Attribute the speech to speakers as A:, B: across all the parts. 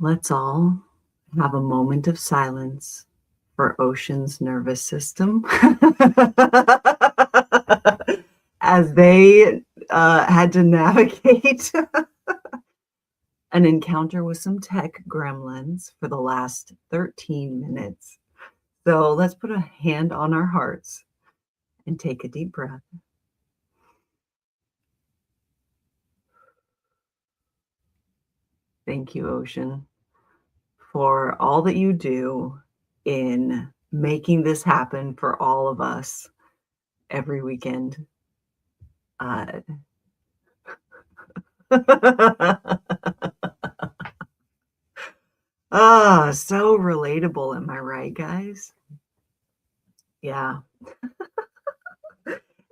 A: Let's all have a moment of silence for Ocean's nervous system as they had to navigate an encounter with some tech gremlins for the last 13 minutes. So let's put a hand on our hearts and take a deep breath. Thank you, Ocean, for all that you do in making this happen for all of us every weekend. So relatable. Am I right, guys? Yeah.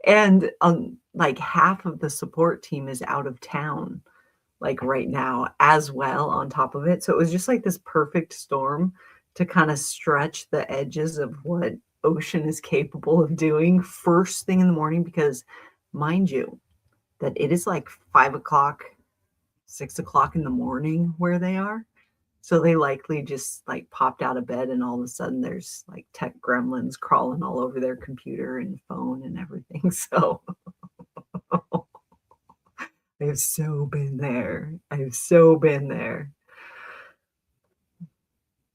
A: And like half of the support team is out of town, like right now, as well, on top of it. So it was just like this perfect storm to kind of stretch the edges of what Ocean is capable of doing first thing in the morning, because mind you, that it is like 5 o'clock, 6 o'clock in the morning where they are. So they likely just like popped out of bed and all of a sudden there's like tech gremlins crawling all over their computer and phone and everything. So I've so been there. I've so been there.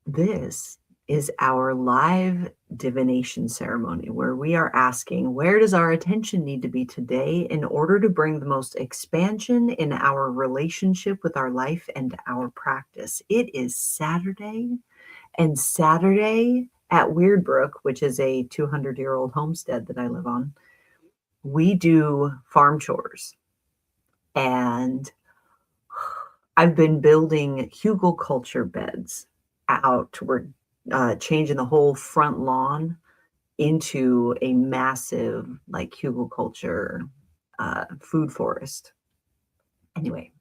A: This is our live divination ceremony where we are asking, where does our attention need to be today in order to bring the most expansion in our relationship with our life and our practice? It is Saturday, and Saturday at Weirdbrook, which is a 200-year-old homestead that I live on, we do farm chores. And I've been building hugelkultur beds out. We're changing the whole front lawn into a massive like hugelkultur food forest. Anyway,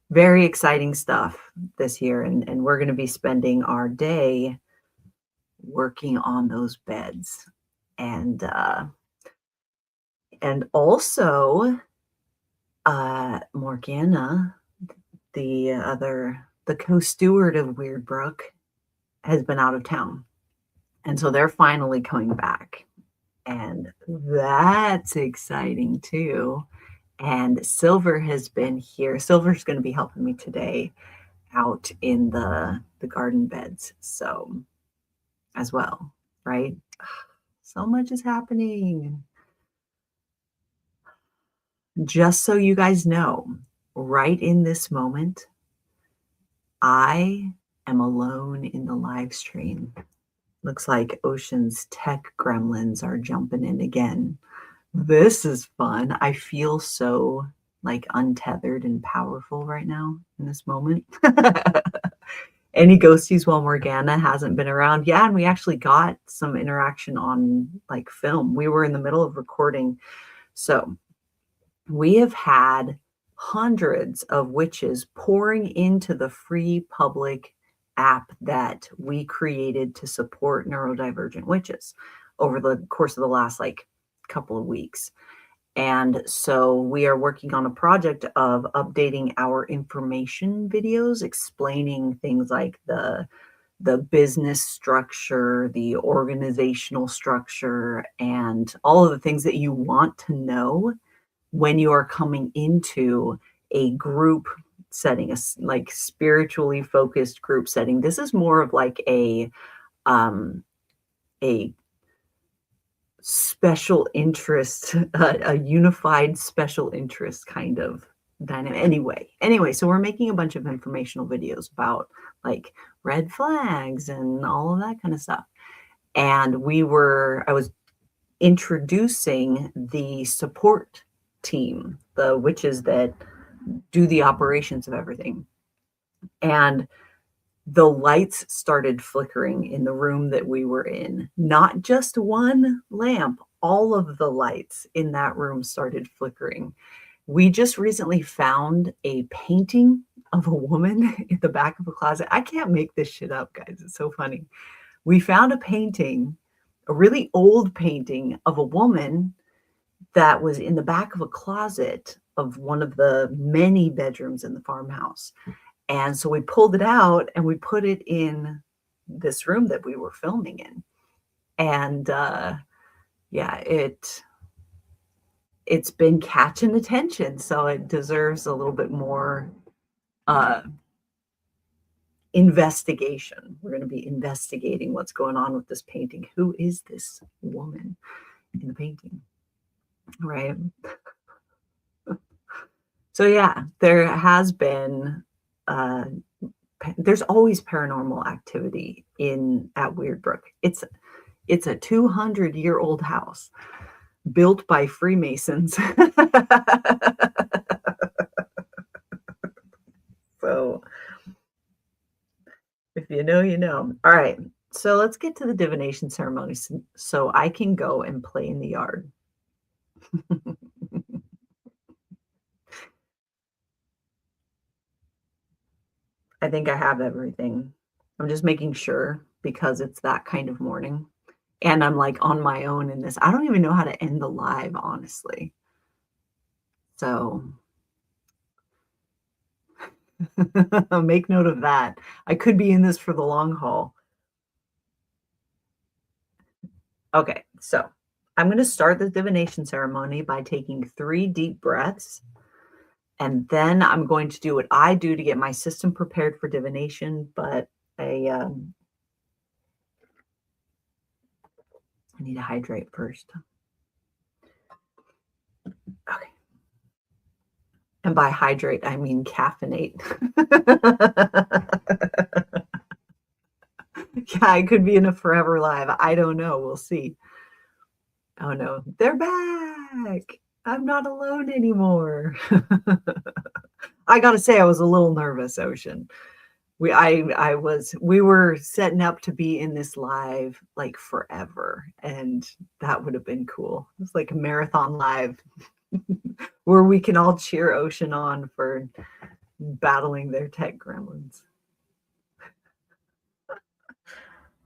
A: very exciting stuff this year, and we're going to be spending our day working on those beds. And also Morgana, the co-steward of Weirdbrook, has been out of town. And so they're finally coming back. And that's exciting too. And Silver has been here. Silver's going to be helping me today out in the garden beds. So as well, right? So much is happening. Just so you guys know, right in this moment, I am alone in the live stream. Looks like Ocean's tech gremlins are jumping in again. This is fun. I feel so like untethered and powerful right now in this moment. Any ghosties while Morgana hasn't been around? Yeah, and we actually got some interaction on like film. We were in the middle of recording. So we have had hundreds of witches pouring into the free public app that we created to support neurodivergent witches over the course of the last like couple of weeks. And so we are working on a project of updating our information videos, explaining things like the business structure, the organizational structure, and all of the things that you want to know when you are coming into a group setting, a like spiritually focused group setting. This is more of like a special interest, a unified special interest kind of dynamic. Anyway, so we're making a bunch of informational videos about like red flags and all of that kind of stuff. And I was introducing the support team, the witches that do the operations of everything. And the lights started flickering in the room that we were in. Not just one lamp, all of the lights in that room started flickering. We just recently found a painting of a woman in the back of a closet. I can't make this shit up, guys. It's so funny. We found a painting, a really old painting of a woman that was in the back of a closet of one of the many bedrooms in the farmhouse. And so we pulled it out and we put it in this room that we were filming in. And, yeah, it's been catching attention, so it deserves a little bit more, uh, investigation. We're gonna be investigating what's going on with this painting. Who is this woman in the painting, right? So, yeah, there has been, uh, there's always paranormal activity in at Weird Brook. It's a 200-year-old house built by Freemasons. So, if you know, you know. All right. So let's get to the divination ceremony so I can go and play in the yard. I think I have everything. I'm just making sure because it's that kind of morning. And I'm like on my own in this. I don't even know how to end the live, honestly. So make note of that. I could be in this for the long haul. Okay, so I'm going to start the divination ceremony by taking 3 deep breaths. And then I'm going to do what I do to get my system prepared for divination, but I need to hydrate first. Okay. And by hydrate, I mean caffeinate. Yeah, I could be in a forever live. I don't know. We'll see. Oh no, they're back. I'm not alone anymore. I gotta say, I was a little nervous, Ocean. We were setting up to be in this live like forever, and that would have been cool. It's like a marathon live where we can all cheer Ocean on for battling their tech gremlins.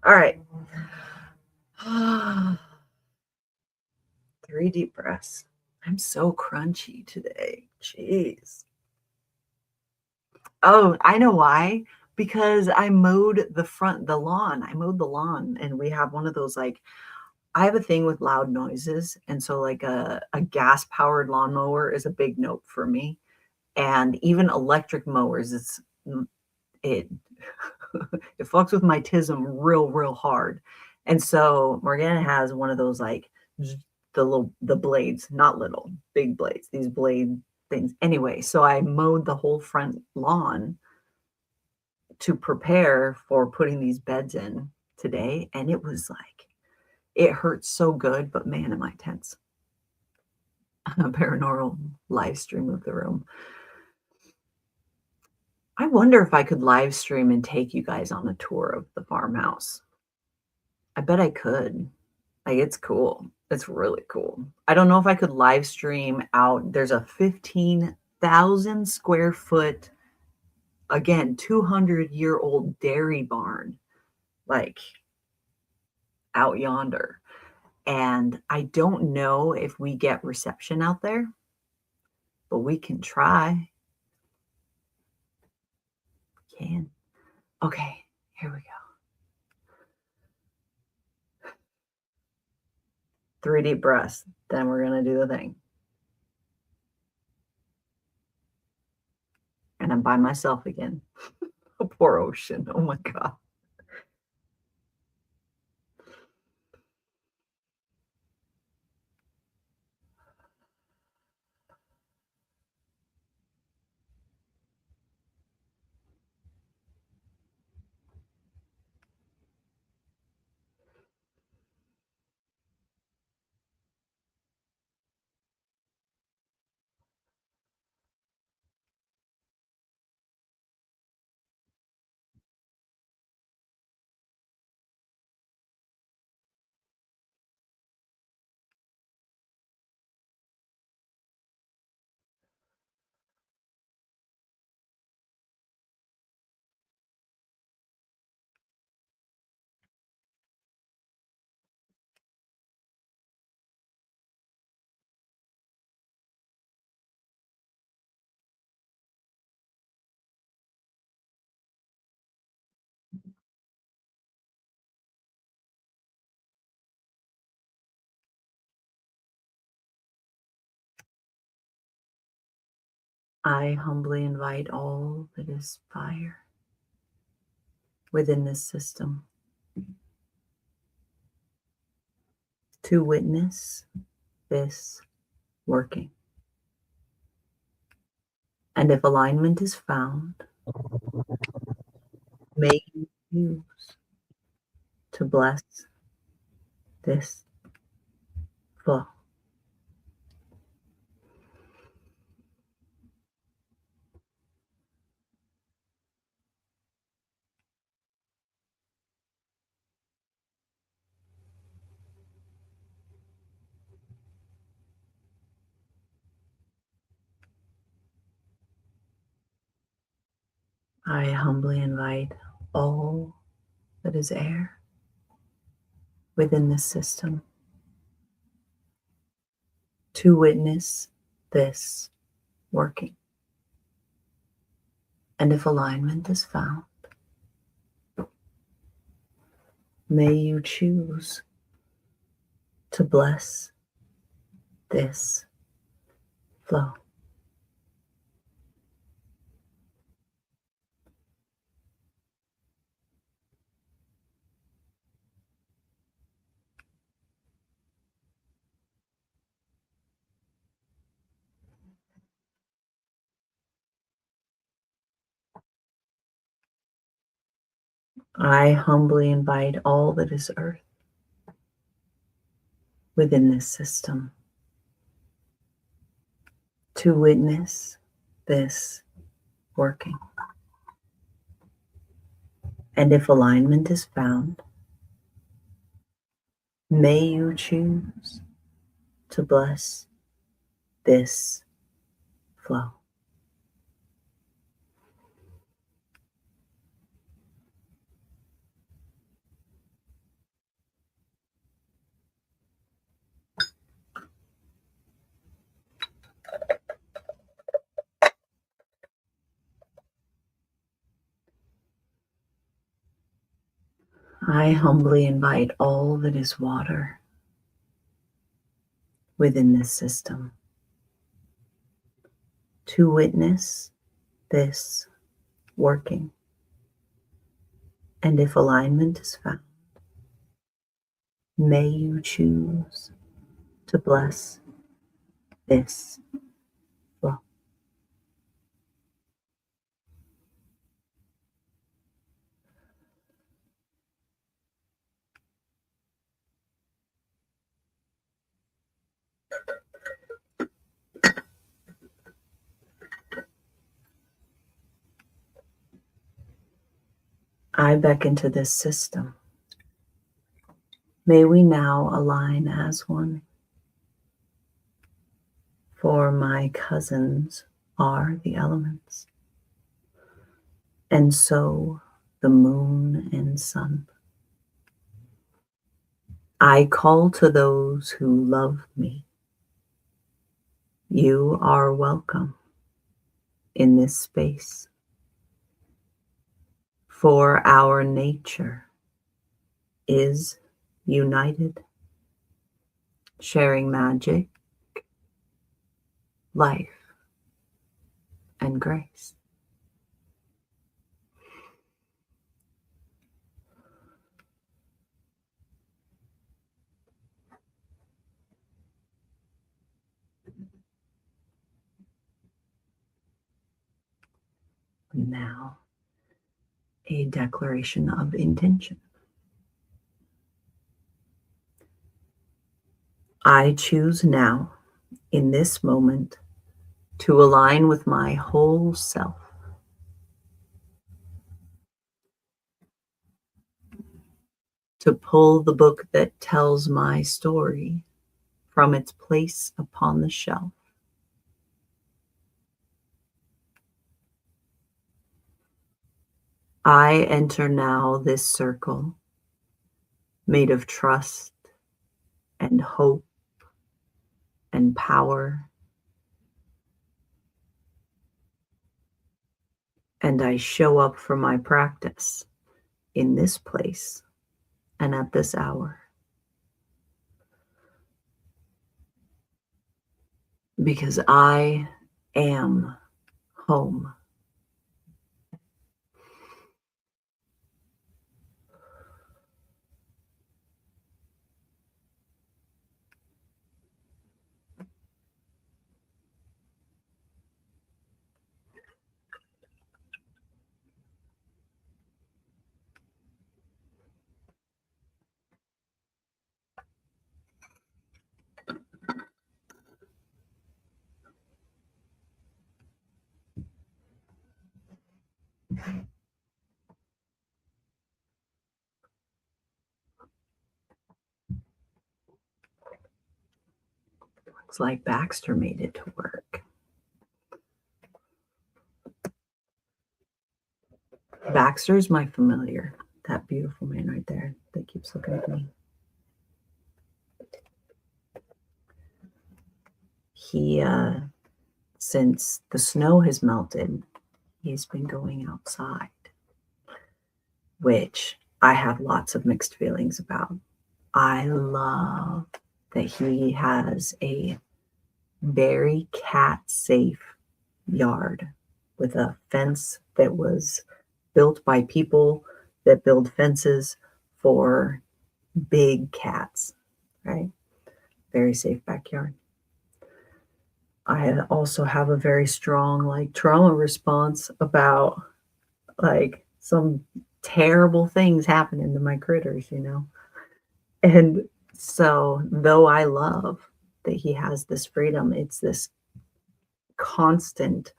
A: All right. 3 deep breaths. I'm so crunchy today. Jeez. Oh, I know why. Because I mowed the lawn. I mowed the lawn, and we have one of those, like, I have a thing with loud noises, and so, like, a gas-powered lawnmower is a big nope for me, and even electric mowers, it it fucks with my tism real, real hard, and so Morgana has one of those, like, the blades, not little, big blades, these blade things. Anyway, so I mowed the whole front lawn to prepare for putting these beds in today, and it was like it hurt so good, but man, am I tense. A paranormal live stream of the room. I wonder if I could live stream and take you guys on a tour of the farmhouse. I bet I could. Like, it's cool. It's really cool. I don't know if I could live stream out. There's a 15,000 square foot, again, 200-year-old dairy barn, like out yonder. And I don't know if we get reception out there, but we can try. Can. Okay, here we go. 3 deep breaths. Then we're going to do the thing. And I'm by myself again. Oh, poor Ocean. Oh my God. I humbly invite all that is fire within this system to witness this working. And if alignment is found, may you choose to bless this flow. I humbly invite all that is air within this system to witness this working. And if alignment is found, may you choose to bless this flow. I humbly invite all that is earth within this system to witness this working. And if alignment is found, may you choose to bless this flow. I humbly invite all that is water within this system to witness this working. And if alignment is found, may you choose to bless this flow. I beckon to this system. May we now align as one, for my cousins are the elements, and so the moon and sun. I call to those who love me. You are welcome in this space, for our nature is united, sharing magic, life, and grace. Now, a declaration of intention. I choose now, in this moment, to align with my whole self, to pull the book that tells my story from its place upon the shelf. I enter now this circle made of trust and hope and power, and I show up for my practice in this place and at this hour, because I am home. Looks like Baxter made it to work. Baxter's my familiar. That beautiful man right there that keeps looking at me. He, since the snow has melted, he's been going outside, which I have lots of mixed feelings about. I love that he has a very cat-safe yard with a fence that was built by people that build fences for big cats, right? Very safe backyard. I also have a very strong trauma response about some terrible things happening to my critters, And so though I love that he has this freedom, it's this constant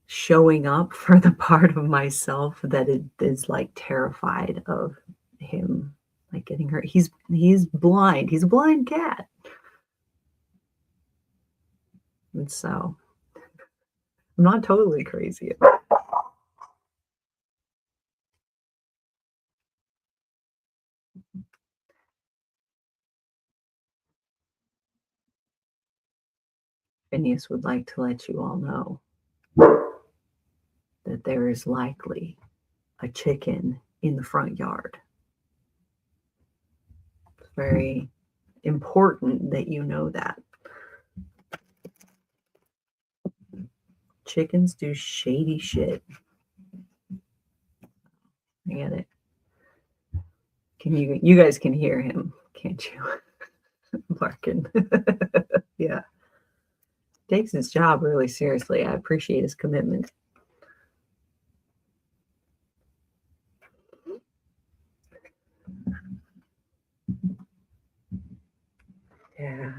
A: showing up for the part of myself that it is terrified of him getting hurt. He's blind. He's a blind cat. And so I'm not totally crazy. Phineas would like to let you all know that there is likely a chicken in the front yard. It's very important that you know that. Chickens do shady shit. I get it. You guys can hear him, can't you? Barking. Yeah. Takes his job really seriously. I appreciate his commitment. Yeah.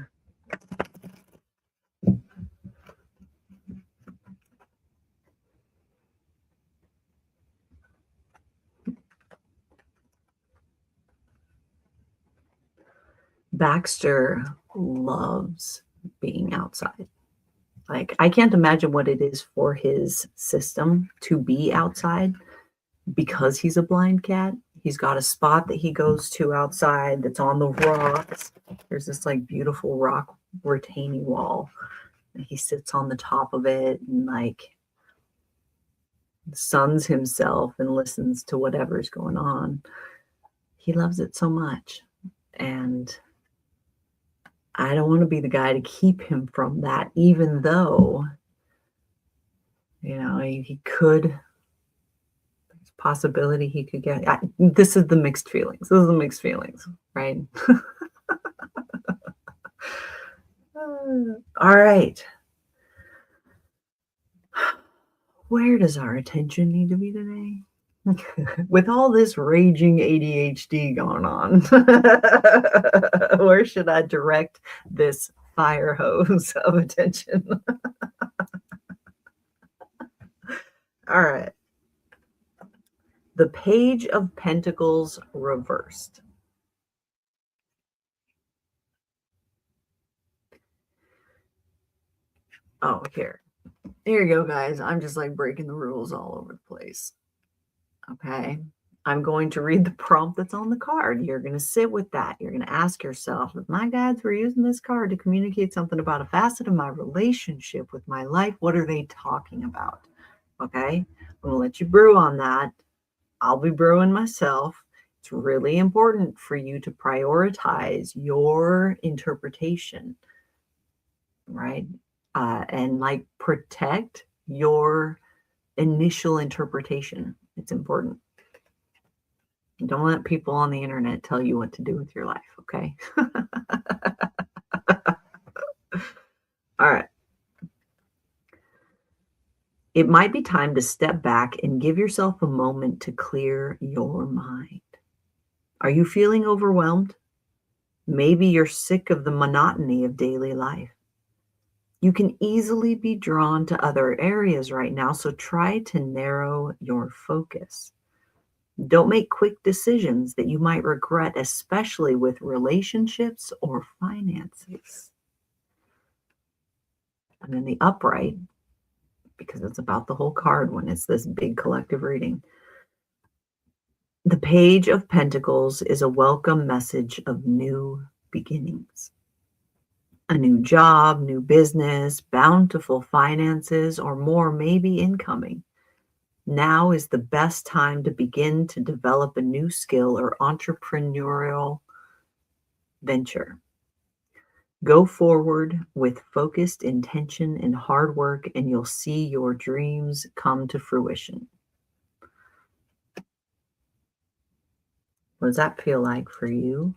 A: Baxter loves being outside. I can't imagine what it is for his system to be outside because he's a blind cat. He's got a spot that he goes to outside that's on the rocks. There's this beautiful rock retaining wall. And he sits on the top of it and suns himself and listens to whatever's going on. He loves it so much. And I don't want to be the guy to keep him from that, even though, he could, there's a possibility he could get, this is the mixed feelings. This is the mixed feelings, right? All right. Where does our attention need to be today? With all this raging ADHD going on, where should I direct this fire hose of attention? All right. The Page of Pentacles reversed. Oh, here you go, guys. I'm just breaking the rules all over the place. Okay. I'm going to read the prompt that's on the card. You're going to sit with that. You're going to ask yourself, if my guides were using this card to communicate something about a facet of my relationship with my life, what are they talking about? Okay. I'm going to let you brew on that. I'll be brewing myself. It's really important for you to prioritize your interpretation, right? and like protect your initial interpretation. It's important. Don't let people on the internet tell you what to do with your life, okay? All right. It might be time to step back and give yourself a moment to clear your mind. Are you feeling overwhelmed? Maybe you're sick of the monotony of daily life. You can easily be drawn to other areas right now, so try to narrow your focus. Don't make quick decisions that you might regret, especially with relationships or finances. And then the upright, because it's about the whole card when it's this big collective reading. The Page of Pentacles is a welcome message of new beginnings. A new job, new business, bountiful finances, or more may be incoming. Now is the best time to begin to develop a new skill or entrepreneurial venture. Go forward with focused intention and hard work, and you'll see your dreams come to fruition. What does that feel like for you?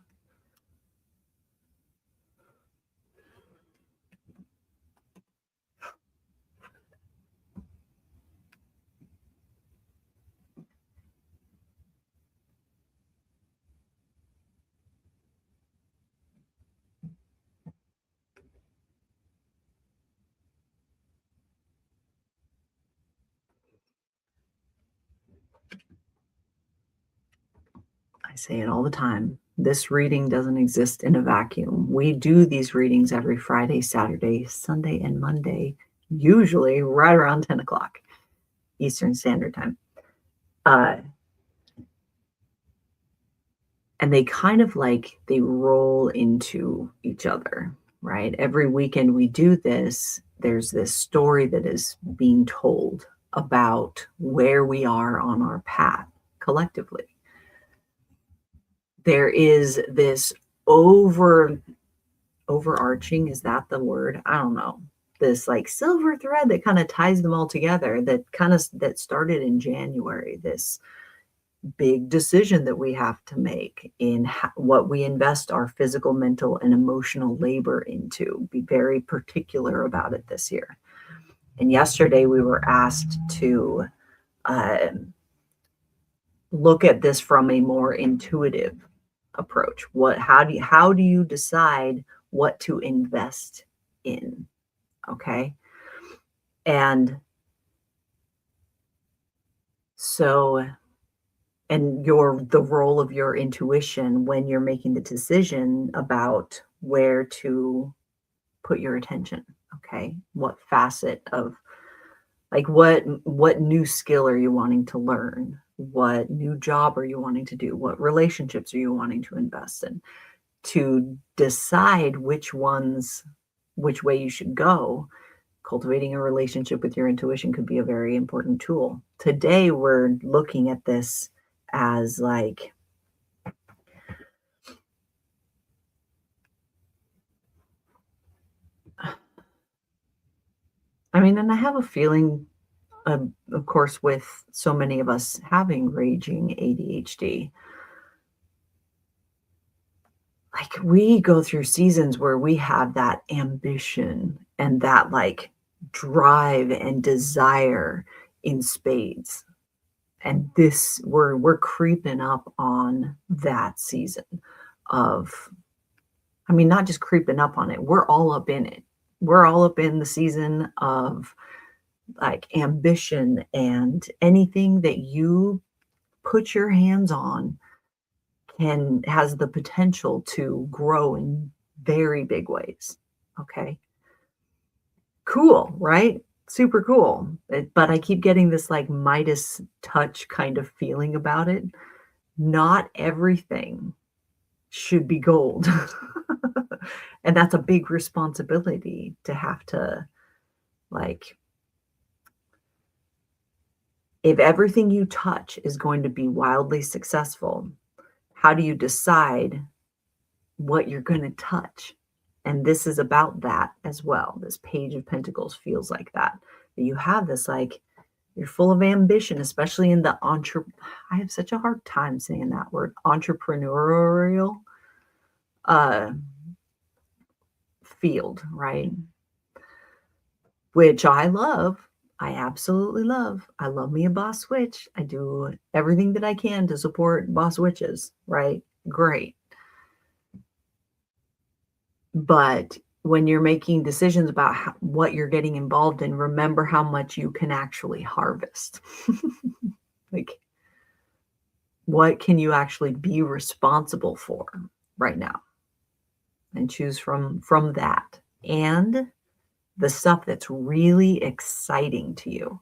A: I say it all the time. This reading doesn't exist in a vacuum. We do these readings every Friday, Saturday, Sunday, and Monday, usually right around 10 o'clock Eastern Standard Time. And they kind of like, they roll into each other, right? Every weekend we do this, there's this story that is being told about where we are on our path collectively. There is this overarching, is that the word? I don't know. This like silver thread that kind of ties them all together, that started in January, this big decision that we have to make in what we invest our physical, mental, and emotional labor into. Be very particular about it this year. And yesterday we were asked to look at this from a more intuitive approach. How do you decide what to invest in? Okay. And so, and the role of your intuition when you're making the decision about where to put your attention. Okay. What facet of, like, what new skill are you wanting to learn? What new job are you wanting to do? What relationships are you wanting to invest in? To decide which way you should go, cultivating a relationship with your intuition could be a very important tool. Today, we're looking at this as like, I mean, and I have a feeling, of course, with so many of us having raging ADHD, like we go through seasons where we have that ambition and that like drive and desire in spades. And this, we're creeping up on that season of, I mean, not just creeping up on it, we're all up in it. We're all up in the season of like ambition, and anything that you put your hands on has the potential to grow in very big ways. Okay. Cool, right? Super cool. But I keep getting this like Midas touch kind of feeling about it. Not everything should be gold. And that's a big responsibility to have to, like, if everything you touch is going to be wildly successful, how do you decide what you're going to touch? And this is about that as well. This Page of Pentacles feels like that. That you have this, like, you're full of ambition, especially in the I have such a hard time saying that word, entrepreneurial field, right? Which I love. I absolutely love. I love me a boss witch. I do everything that I can to support boss witches, right? Great. But when you're making decisions about what you're getting involved in, remember how much you can actually harvest. Like, what can you actually be responsible for right now? And choose from that. And the stuff that's really exciting to you,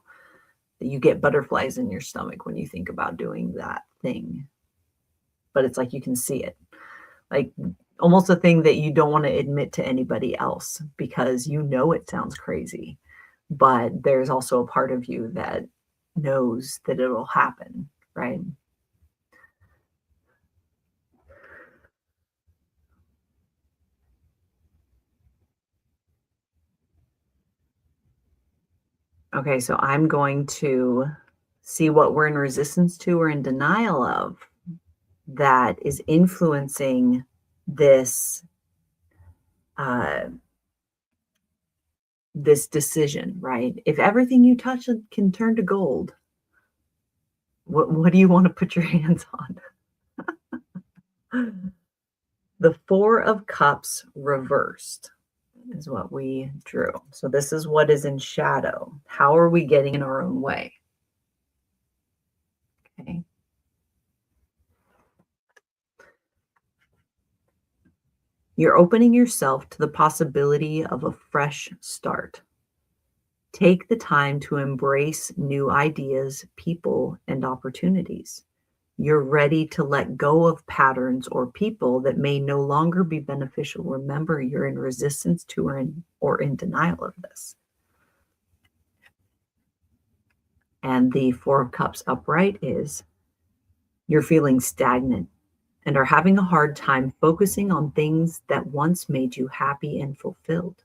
A: that you get butterflies in your stomach when you think about doing that thing. But it's like you can see it. Like, almost a thing that you don't want to admit to anybody else because you know it sounds crazy. But there's also a part of you that knows that it'll happen, right? Okay, so I'm going to see what we're in resistance to or in denial of that is influencing this uh, this decision, right? If everything you touch can turn to gold, what do you want to put your hands on? The Four of Cups reversed is what we drew. So this is what is in shadow. How are we getting in our own way? Okay. You're opening yourself to the possibility of a fresh start. Take the time to embrace new ideas, people, and opportunities. You're ready to let go of patterns or people that may no longer be beneficial. Remember, you're in resistance to or in denial of this. And the Four of Cups upright is you're feeling stagnant and are having a hard time focusing on things that once made you happy and fulfilled.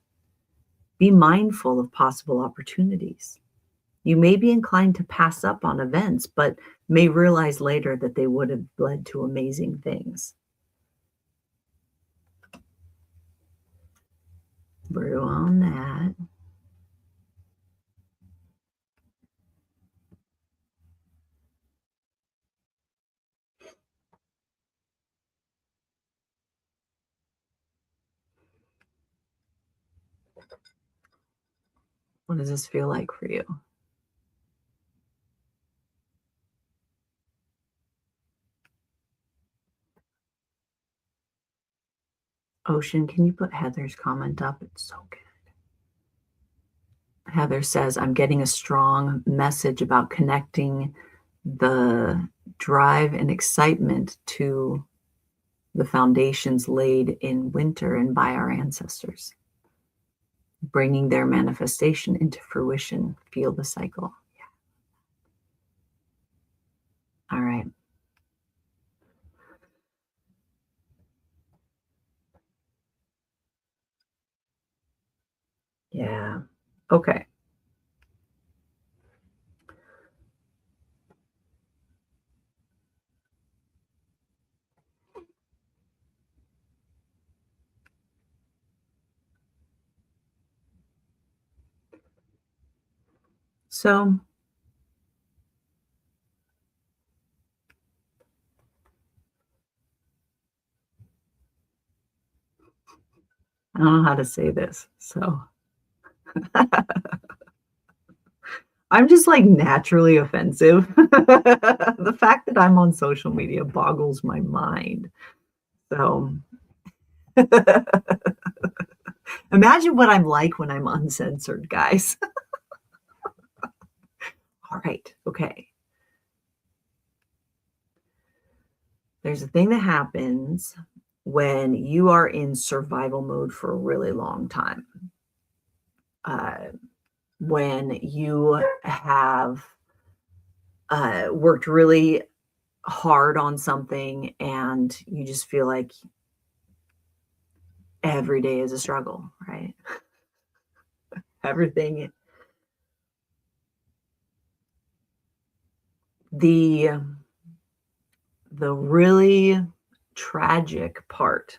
A: Be mindful of possible opportunities. You may be inclined to pass up on events, but may realize later that they would have led to amazing things. Brew on that. What does this feel like for you? Ocean, can you put Heather's comment up? It's so good. Heather says, I'm getting a strong message about connecting the drive and excitement to the foundations laid in winter and by our ancestors, bringing their manifestation into fruition. Feel the cycle. Yeah. All right. Yeah. Okay. So I don't know how to say this. So I'm just like naturally offensive. The fact that I'm on social media boggles my mind. So imagine what I'm like when I'm uncensored, guys. All right. Okay. There's a thing that happens when you are in survival mode for a really long time. When you have worked really hard on something and you just feel like every day is a struggle, right? Everything. The the really tragic part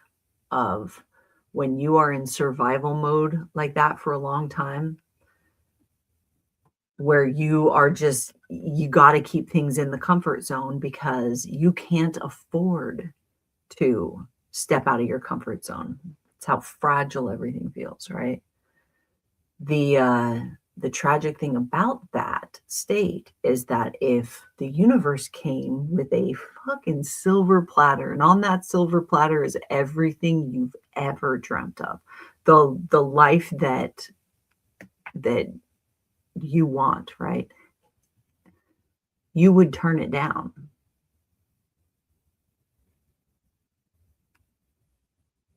A: of when you are in survival mode like that for a long time, where you are just you gotta keep things in the comfort zone because you can't afford to step out of your comfort zone. It's how fragile everything feels, right? The, uh, the tragic thing about that state is that if the universe came with a fucking silver platter, and on that silver platter is everything you've ever dreamt of, the life that you want, right? You would turn it down,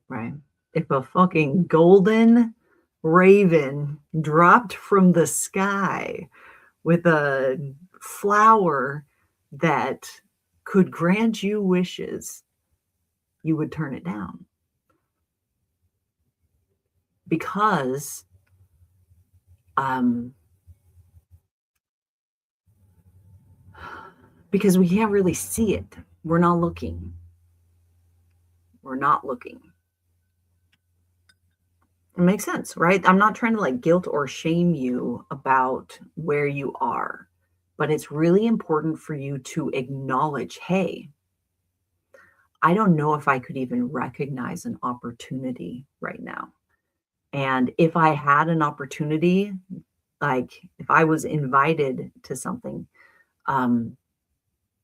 A: right? If a fucking golden raven dropped from the sky with a flower that could grant you wishes, you would turn it down because um because we can't really see it. We're not looking. We're not looking. It makes sense, right? I'm not trying to like guilt or shame you about where you are, but it's really important for you to acknowledge, hey, I don't know if I could even recognize an opportunity right now. And if I had an opportunity, like if I was invited to something, um,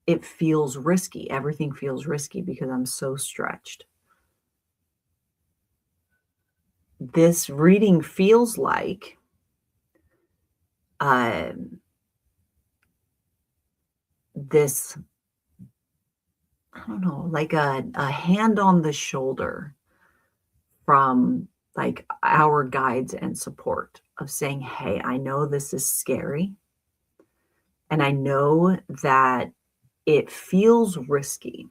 A: it feels risky. Everything feels risky because I'm so stretched. This reading feels like um, this, I don't know, like a hand on the shoulder from like our guides and support of saying, hey, I know this is scary. And I know that it feels risky,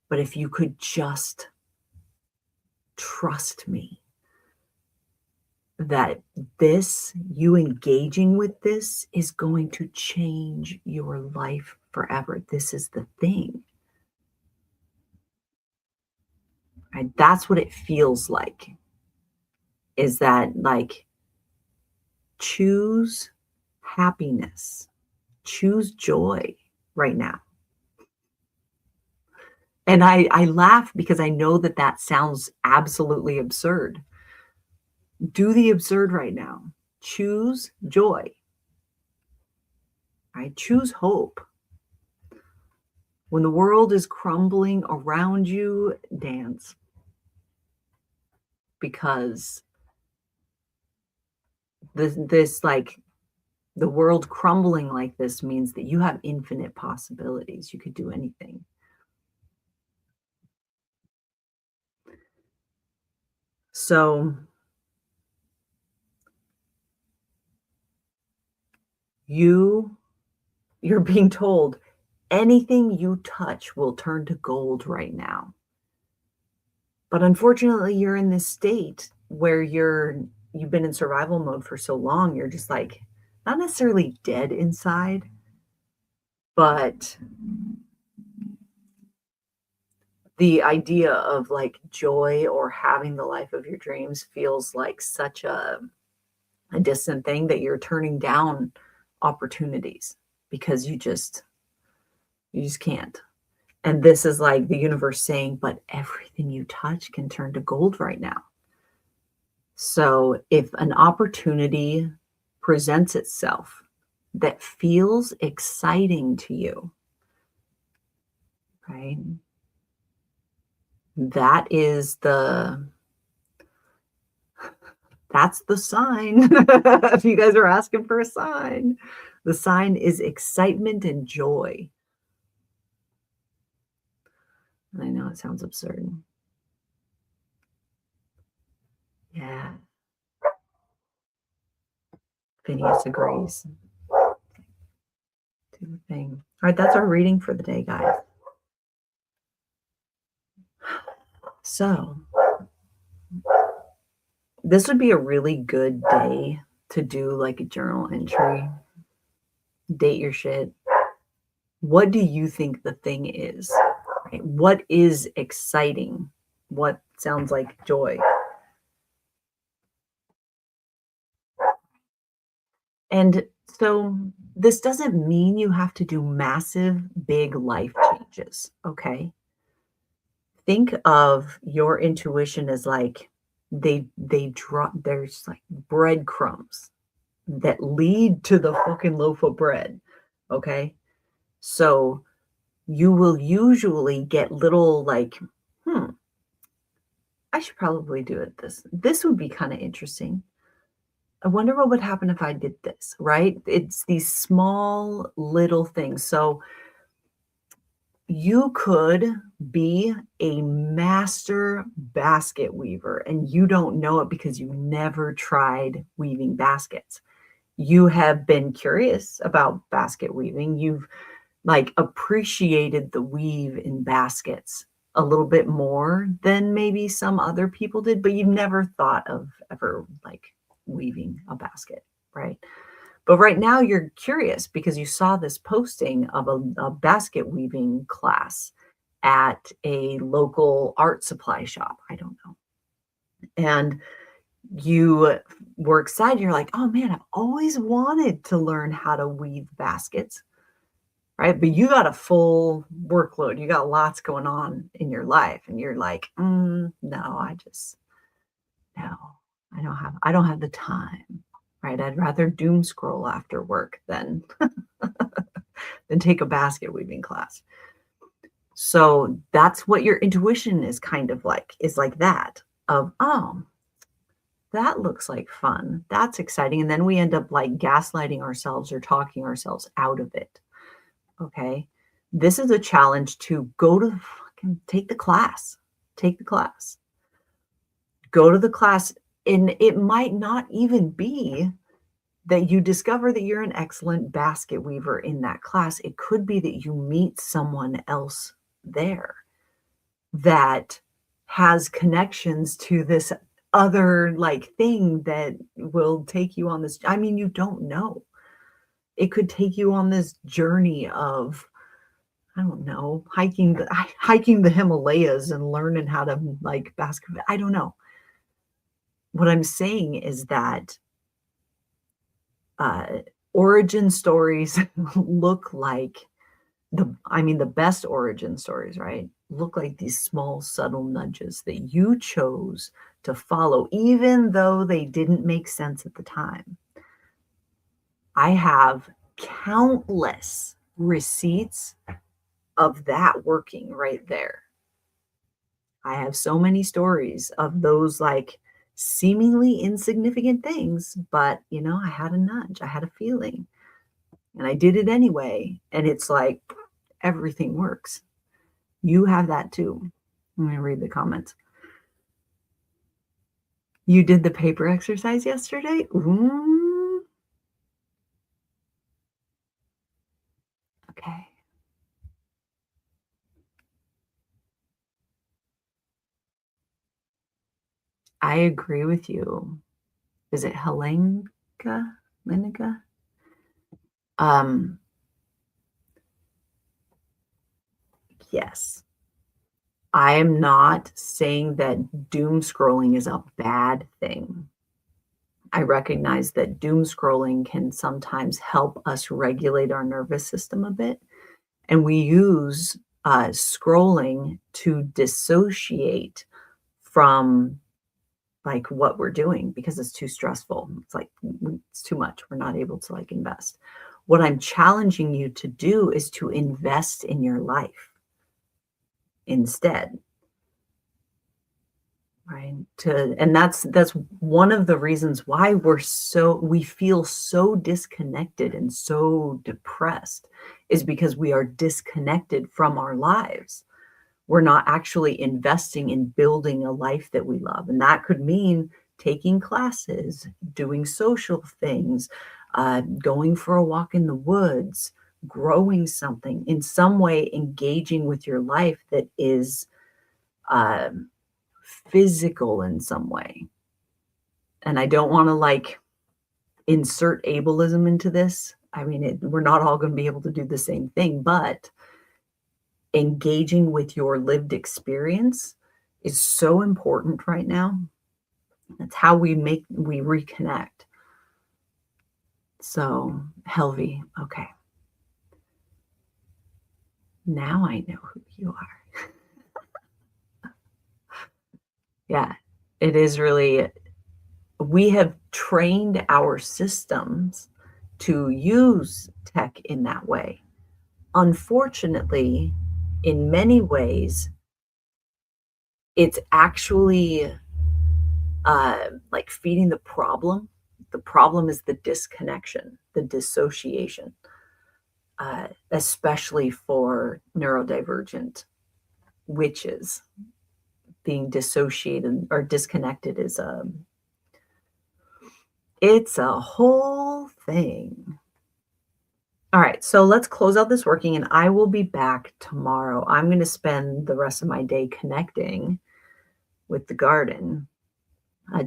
A: but if you could just trust me that you engaging with this is going to change your life forever. This is the thing, right? That's what it feels like, is that like choose happiness, choose joy right now. And I laugh because I know that that sounds absolutely absurd. Do the absurd right now. Choose joy, right? Choose hope. When the world is crumbling around you, dance, because this like the world crumbling like this means that you have infinite possibilities. You could do anything. So you you're being told anything you touch will turn to gold right now. But unfortunately, you're in this state where you've been in survival mode for so long, you're just like not necessarily dead inside, but the idea of like joy or having the life of your dreams feels like such a distant thing that you're turning down opportunities because you just can't. And this is like the universe saying, but everything you touch can turn to gold right now. So if an opportunity presents itself that feels exciting to you, right? That is that's the sign. If you guys are asking for a sign, the sign is excitement and joy. I know it sounds absurd. Yeah, Phineas agrees. Do the thing. All right, that's our reading for the day, guys. So This would be a really good day to do like a journal entry, date your shit. What do you think the thing is? Right? What is exciting? What sounds like joy? And so this doesn't mean you have to do massive, big life changes, okay? Think of your intuition as like they drop there's like breadcrumbs that lead to the fucking loaf of bread, okay? So you will usually get little like, hmm, I should probably do it this. This would be kind of interesting. I wonder what would happen if I did this, right? It's these small little things. So you could be a master basket weaver and you don't know it because you never tried weaving baskets. You have been curious about basket weaving. You've like appreciated the weave in baskets a little bit more than maybe some other people did, but you've never thought of ever like weaving a basket, right? But right now you're curious because you saw this posting of a basket weaving class at a local art supply shop. I don't know. And you were excited. You're like, oh man, I've always wanted to learn how to weave baskets, right? But you got a full workload. You got lots going on in your life. And you're like, no, no, I don't have the time, right? I'd rather doom scroll after work than take a basket weaving class. So that's what your intuition is kind of like, is like that of, oh, that looks like fun. That's exciting. And then we end up like gaslighting ourselves or talking ourselves out of it. Okay. This is a challenge to go to the fucking take the class. Take the class. Go to the class. And it might not even be that you discover that you're an excellent basket weaver in that class. It could be that you meet someone else there that has connections to this other like thing that will take you on this. I mean, you don't know. It could take you on this journey of, I don't know, hiking the Himalayas and learning how to like basket. I don't know. What I'm saying is that uh, origin stories look like the best origin stories, right? Look like these small, subtle nudges that you chose to follow, even though they didn't make sense at the time. I have countless receipts of that working right there. I have so many stories of those like seemingly insignificant things, but I had a nudge, I had a feeling, and I did it anyway. And it's like everything works. You have that too. Let me read the comments. You did the paper exercise yesterday? Ooh. Okay. I agree with you. Is it Helenka? Lineca? Um, yes. I am not saying that doom scrolling is a bad thing. I recognize that doom scrolling can sometimes help us regulate our nervous system a bit. And we use scrolling to dissociate from like what we're doing because it's too stressful. It's like it's too much. We're not able to like invest. What I'm challenging you to do is to invest in your life instead. Right. And that's one of the reasons why we feel so disconnected and so depressed is because we are disconnected from our lives. We're not actually investing in building a life that we love. And that could mean taking classes, doing social things, going for a walk in the woods, growing something, in some way engaging with your life that is physical in some way. And I don't want to like insert ableism into this. I mean, we're not all going to be able to do the same thing, but engaging with your lived experience is so important right now. That's how we reconnect. So, Helvi, okay. Now I know who you are. Yeah, it is really, we have trained our systems to use tech in that way. Unfortunately, in many ways, it's actually like feeding the problem. The problem is the disconnection, the dissociation, especially for neurodivergent witches. Being dissociated or disconnected is it's a whole thing. All right, so let's close out this working and I will be back tomorrow. I'm going to spend the rest of my day connecting with the garden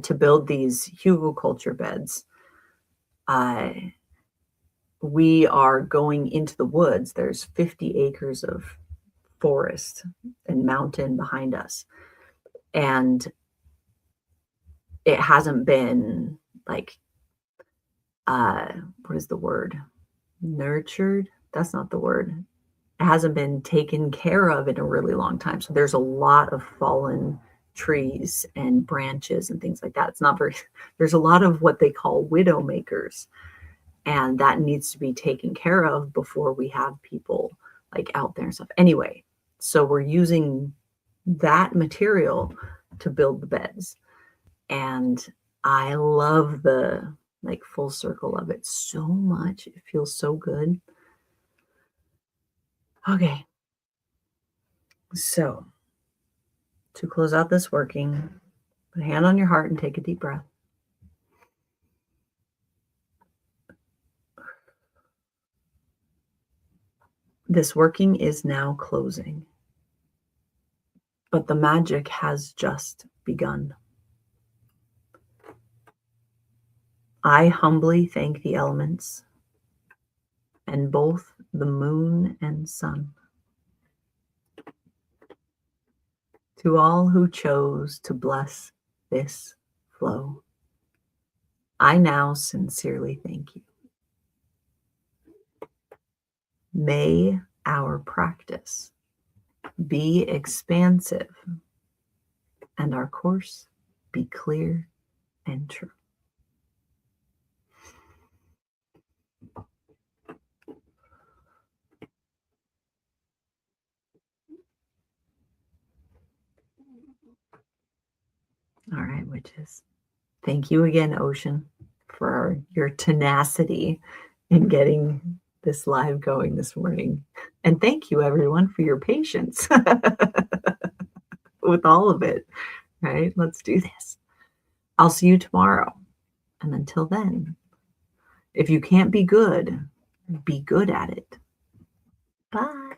A: to build these hugelkultur beds. We are going into the woods. There's 50 acres of forest and mountain behind us. And it hasn't been like, what is the word? Nurtured? That's not the word. It hasn't been taken care of in a really long time. So there's a lot of fallen trees and branches and things like that. It's not very, there's a lot of what they call widow makers. And that needs to be taken care of before we have people like out there and stuff. Anyway, so we're using that material to build the beds. And I love the like full circle of it so much. It feels so good. Okay. So to close out this working, put a hand on your heart and take a deep breath. This working is now closing, but the magic has just begun. I humbly thank the elements and both the moon and sun. To all who chose to bless this flow, I now sincerely thank you. May our practice be expansive and our course be clear and true. All right, witches. Thank you again, Ocean, for your tenacity in getting this live going this morning. And thank you, everyone, for your patience with all of it, right? Let's do this. I'll see you tomorrow. And until then, if you can't be good at it. Bye.